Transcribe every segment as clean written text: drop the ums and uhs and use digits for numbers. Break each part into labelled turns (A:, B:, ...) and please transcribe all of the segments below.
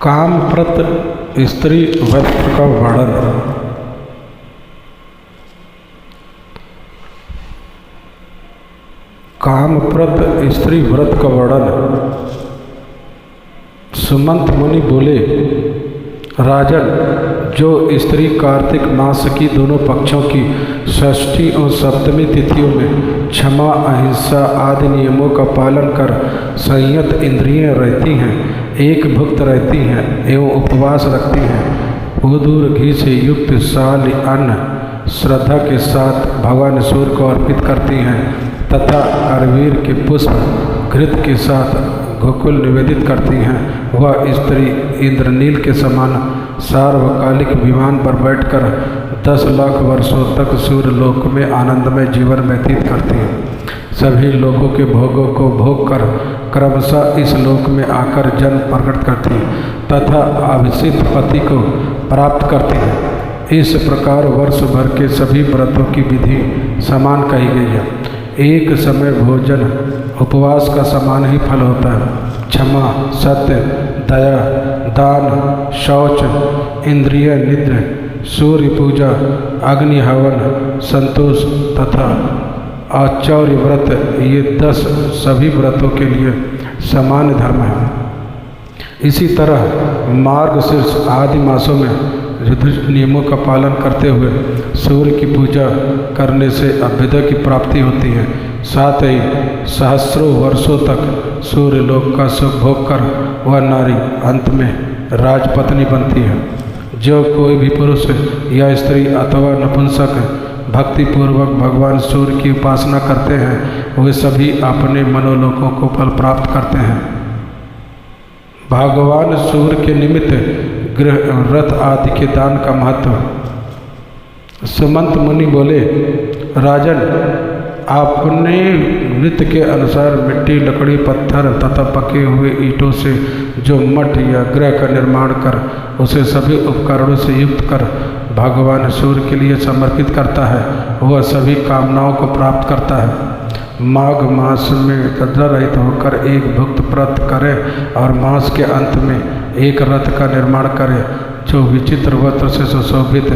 A: कामप्रत स्त्री वस्त्र का वर्णन। कामप्रत स्त्री व्रत का वर्णन। सुमंत मुनि बोले, राजन, जो स्त्री कार्तिक मास की दोनों पक्षों की षष्ठी और सप्तमी तिथियों में क्षमा, अहिंसा आदि नियमों का पालन कर संयत इंद्रियां रहती हैं, एक भुक्त रहती हैं एवं उपवास रखती हैं, वो दूर घी से युक्त साल अन्न श्रद्धा के साथ भगवान सूर्य को अर्पित करती हैं तथा करवीर के पुष्प घृत के साथ गोकुल निवेदित करती हैं, वह स्त्री इंद्रनील के समान सार्वकालिक विमान पर बैठकर 10 लाख वर्षों तक सूर्य लोक में आनंदमय जीवन व्यतीत करती है। सभी लोगों के भोगों को भोग कर क्रमशः इस लोक में आकर जन्म प्रकट करती है तथा अभिषिक्त पति को प्राप्त करती है। इस प्रकार वर्ष भर के सभी व्रतों की विधि समान कही गई है। एक समय भोजन उपवास का समान ही फल होता है। क्षमा, सत्य, दया, दान, शौच, इंद्रिय निद्र, सूर्य पूजा, अग्नि हवन, संतोष तथा आचौर्य व्रत, ये 10 सभी व्रतों के लिए समान धर्म है। इसी तरह मार्गशीर्ष आदि मासों में युधिष्ठिर नियमों का पालन करते हुए सूर्य की पूजा करने से अभ्युदय की प्राप्ति होती है। साथ ही सहस्रों वर्षों तक सूर्य लोक का सुख भोग कर वह नारी अंत में राजपत्नी बनती है। जो कोई भी पुरुष या स्त्री अथवा नपुंसक भक्तिपूर्वक भगवान सूर्य की उपासना करते हैं, वे सभी अपने मनोलोकों को फल प्राप्त करते हैं। भगवान सूर्य के निमित्त गृह रथ आदि के दान का महत्व। सुमंत मुनि बोले, राजन, आपने नृत्य के अनुसार मिट्टी, लकड़ी, पत्थर तथा पके हुए ईंटों से जो मठ या गृह का निर्माण कर उसे सभी उपकरणों से युक्त कर भगवान सूर्य के लिए समर्पित करता है, वह सभी कामनाओं को प्राप्त करता है। माघ मास में तद्रा रहित होकर एक भुक्त व्रत करे और मास के अंत में एक रथ का निर्माण करे, जो विचित्र वस्त्र से सुशोभित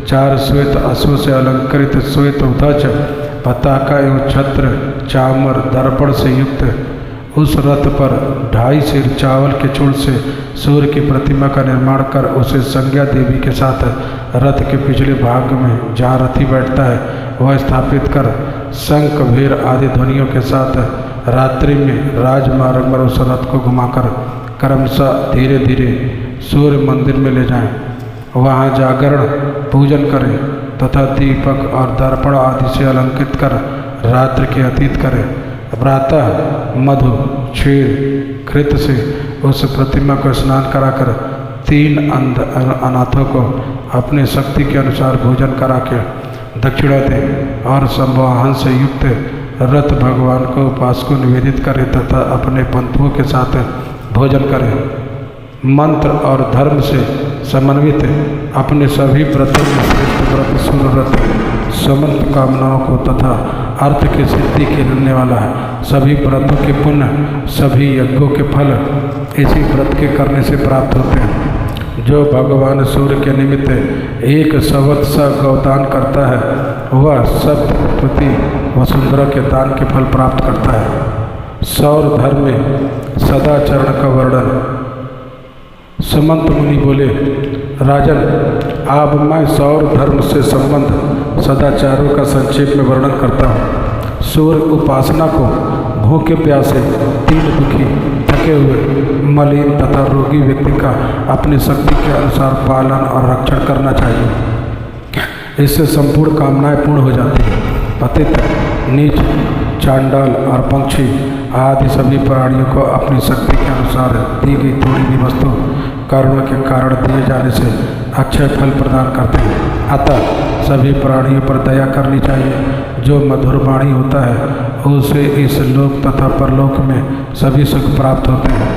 A: 4 श्वेत अश्व से अलंकृत श्वेत ध्वज, पताका एवं छत्र, चामर, दर्पण से युक्त उस रथ पर 2.5 सेर चावल के चूर्ण से सूर्य की प्रतिमा का निर्माण कर उसे संज्ञा देवी के साथ रथ के पिछले भाग में जहाँ रथी बैठता है वह स्थापित कर शंख, भीर आदि ध्वनियों के साथ रात्रि में राजमार्ग पर उस रथ को घुमाकर क्रमशः धीरे धीरे सूर्य मंदिर में ले जाएं। वहाँ जागरण पूजन करें तथा दीपक और दर्पण आदि से अलंकृत कर रात्रि के अतीत करें। प्रातः मधु, क्षीर, घृत से उस प्रतिमा को स्नान कराकर 3 अनाथों को अपने शक्ति के अनुसार भोजन करा के दक्षिणा दें और संवाहन से युक्त रथ भगवान को उपासकों निवेदित करें तथा अपने पंथुओं के साथ भोजन करें। मंत्र और धर्म से समन्वित अपने सभी व्रतों में श्रेष्ठ व्रत सूर्य व्रत समस्त कामनाओं को तथा अर्थ की सिद्धि के देने वाला है। सभी व्रतों के पुण्य, सभी यज्ञों के फल इसी व्रत के करने से प्राप्त होते हैं। जो भगवान सूर्य के निमित्त 1 संवत्स गौदान करता है, वह सप्तपति वसुंधरा के दान के फल प्राप्त करता है। सौर धर्म में सदाचरण का वर्णन। सुमंत मुनि बोले, राजन, अब मैं सौर धर्म से संबंध सदाचारों का संक्षेप में वर्णन करता हूँ। सूर्य उपासना को भूखे प्यासे, दीन दुखी, थके हुए, मलिन तथा रोगी व्यक्ति का अपनी शक्ति के अनुसार पालन और रक्षण करना चाहिए। इससे संपूर्ण कामनाएं पूर्ण हो जाती हैं। पतित, नीच, चांडाल और पंक्षी आदि सभी प्राणियों को अपनी शक्ति के अनुसार दी गई थोड़ी भी वस्तु कर्म के कारण दिए जाने से अक्षय फल प्रदान करते हैं। अतः सभी प्राणियों पर दया करनी चाहिए। जो मधुर वाणी होता है उसे इस लोक तथा परलोक में सभी सुख प्राप्त होते हैं।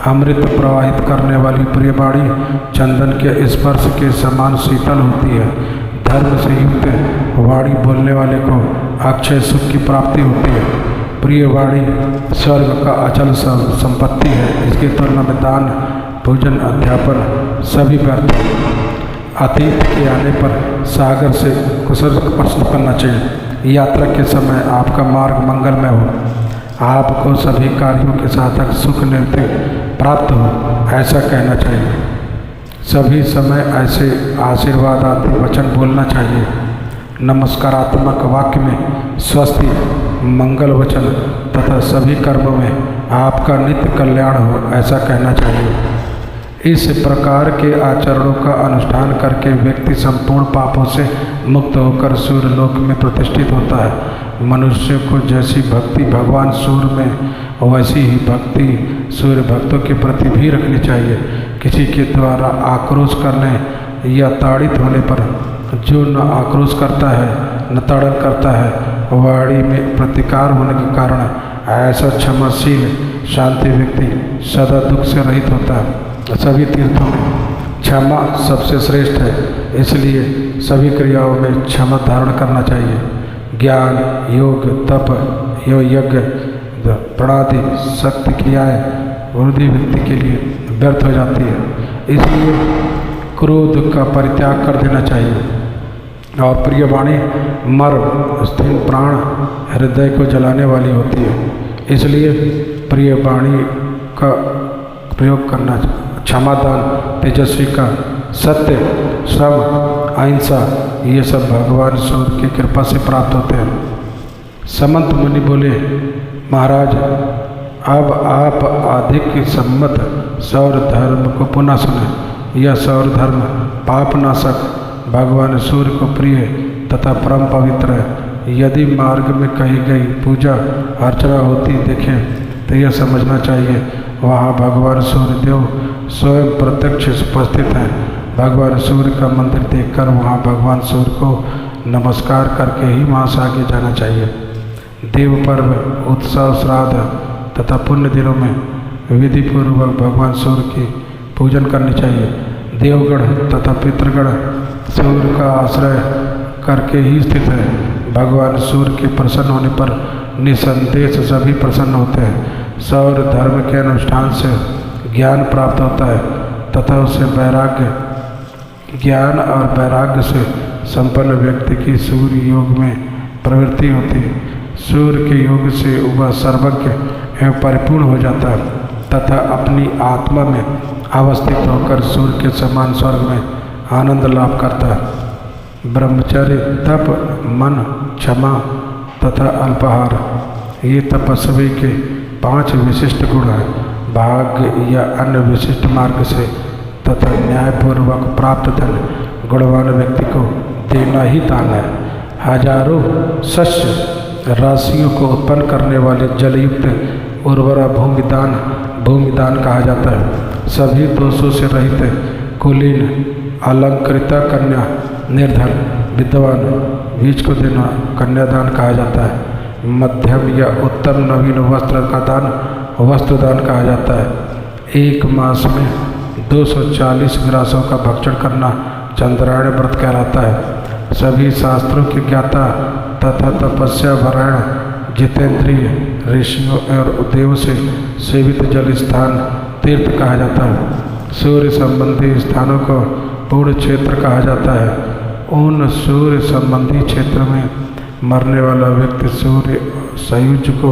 A: अमृत प्रवाहित करने वाली प्रिय वाणी चंदन के स्पर्श के समान शीतल होती है। धर्म से युक्त वाणी बोलने वाले को अक्षय सुख की प्राप्ति होती है। प्रिय वाणी स्वर्ग का अचल संपत्ति है। इसकी तुलना में दान पूजन अध्यापन सभी व्यर्थ। अतीत के आने पर सागर से कुशल प्रश्न करना चाहिए। यात्रा के समय आपका मार्ग मंगलमय हो, आपको सभी कार्यों के साधक सुख निवृत्ति प्राप्त हो, ऐसा कहना चाहिए। सभी समय ऐसे आशीर्वादात्मक वचन बोलना चाहिए। नमस्कारात्मक वाक्य में स्वस्ति, मंगल वचन तथा सभी कर्मों में आपका नित्य कल्याण हो, ऐसा कहना चाहिए। इस प्रकार के आचरणों का अनुष्ठान करके व्यक्ति संपूर्ण पापों से मुक्त होकर सूर्य लोक में प्रतिष्ठित होता है। मनुष्य को जैसी भक्ति भगवान सूर्य में, वैसी ही भक्ति सूर्य भक्तों के प्रति भी रखनी चाहिए। किसी के द्वारा आक्रोश करने या ताड़ित होने पर जो न आक्रोश करता है न ताड़न करता है, वाणी में प्रतिकार होने के कारण ऐसा क्षमाशील शांति व्यक्ति सदा दुख से रहित होता है। सभी तीर्थों में क्षमा सबसे श्रेष्ठ है, इसलिए सभी क्रियाओं में क्षमा धारण करना चाहिए। ज्ञान, योग, तप, यज्ञ, प्रणादि शक्ति क्रियाएँ वृद्धि व्यक्ति के लिए व्यर्थ हो जाती है, इसलिए क्रोध का परित्याग कर देना चाहिए। और प्रिय वाणी मर्म स्थिर प्राण हृदय को जलाने वाली होती है, इसलिए प्रिय वाणी का प्रयोग करना चाहिए। क्षमादान, तेजस्वी का, सत्य, श्रम, अहिंसा, ये सब भगवान सूर्य की कृपा से प्राप्त होते हैं। समंत मुनि बोले, महाराज अब आप अधिक सम्मत सौर धर्म को पुनः सुने। यह सौर धर्म पापनाशक, भगवान सूर्य को प्रिय तथा परम पवित्र है। यदि मार्ग में कही गई पूजा अर्चना होती देखें तो यह समझना चाहिए वहाँ भगवान सूर्य देव स्वयं प्रत्यक्ष उपस्थित हैं। भगवान सूर्य का मंदिर देखकर वहाँ भगवान सूर्य को नमस्कार करके ही वहाँ से आगे जाना चाहिए। देव पर्व, उत्सव, श्राद्ध तथा पुण्य दिनों में विधि पूर्वक भगवान सूर्य की पूजन करनी चाहिए। देवगण तथा पितृगण सूर्य का आश्रय करके ही स्थित है। भगवान सूर्य के प्रसन्न होने पर निसंदेह सभी प्रसन्न होते हैं। सौर धर्म के अनुष्ठान से ज्ञान प्राप्त होता है तथा उसे वैराग्य, ज्ञान और वैराग्य से संपन्न व्यक्ति की सूर्य योग में प्रवृत्ति होती है। सूर्य के योग से वह सर्वज्ञ एवं परिपूर्ण हो जाता है तथा अपनी आत्मा में अवस्थित होकर सूर्य के समान स्वर्ग में आनंद लाभ करता है। ब्रह्मचर्य, तप, मन, क्षमा तथा अल्पाहार ये तपस्वी के 5 विशिष्ट गुण हैं। भाग्य या अन्य विशिष्ट मार्ग से तथा न्यायपूर्वक प्राप्त धन गुणवान व्यक्ति को देना ही दान है। हजारों शस्य राशियों को उत्पन्न करने वाले जलयुक्त उर्वरा भूमिदान कहा जाता है। सभी दोषों से रहित कुलीन, अलंकृता कन्या, निर्धन, विद्वान बीज को देना कन्यादान कहा जाता है। मध्यम या उत्तम नवीन वस्त्र का दान वस्त्रदान कहा जाता है। एक मास में 240 ग्रासों का भक्षण करना चंद्रायण व्रत कहलाता है। सभी शास्त्रों के ज्ञाता तथा तपस्या वरायण जितेंद्रिय ऋषियों और देव से सेवित जल स्थान तीर्थ कहा जाता है। सूर्य संबंधी स्थानों को पूर्ण क्षेत्र कहा जाता है। उन सूर्य संबंधी क्षेत्र में मरने वाला व्यक्ति सूर्य सायुज्य को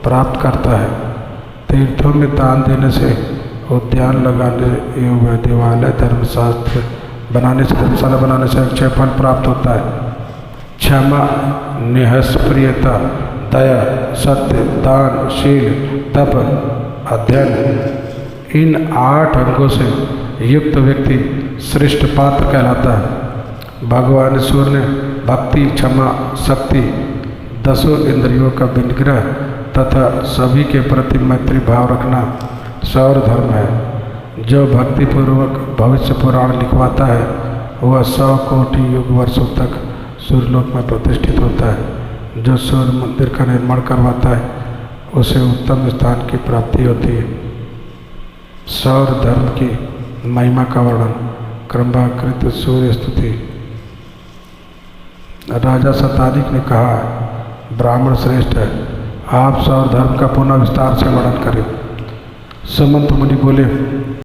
A: प्राप्त करता है। तीर्थों में दान देने से, उद्यान लगाने एवं देवालय, धर्मशास्त्र बनाने से, धर्मशाला बनाने से अक्षय फल प्राप्त होता है। क्षमा, निःस्पृहता, दया, सत्य, दान, शील, तप, अध्ययन, इन 8 अंगों से युक्त व्यक्ति श्रेष्ठ पात्र कहलाता है। भगवान सूर्य ने भक्ति, क्षमा, शक्ति, 10 इंद्रियों का विनिग्रह तथा सभी के प्रति मैत्री भाव रखना सौर धर्म है। जो भक्तिपूर्वक भविष्य पुराण लिखवाता है वह 100 कोटि युग वर्षों तक सूर्यलोक में प्रतिष्ठित होता है। जो सूर्य मंदिर का निर्माण करवाता है उसे उत्तम स्थान की प्राप्ति होती है। सौर धर्म की महिमा का वर्णन, क्रमवाकृत सूर्य स्तुति। राजा शतानिक ने कहा, ब्राह्मण श्रेष्ठ है, आप सौर धर्म का पुनः विस्तार से वर्णन करें। सुमंत मुनि बोले,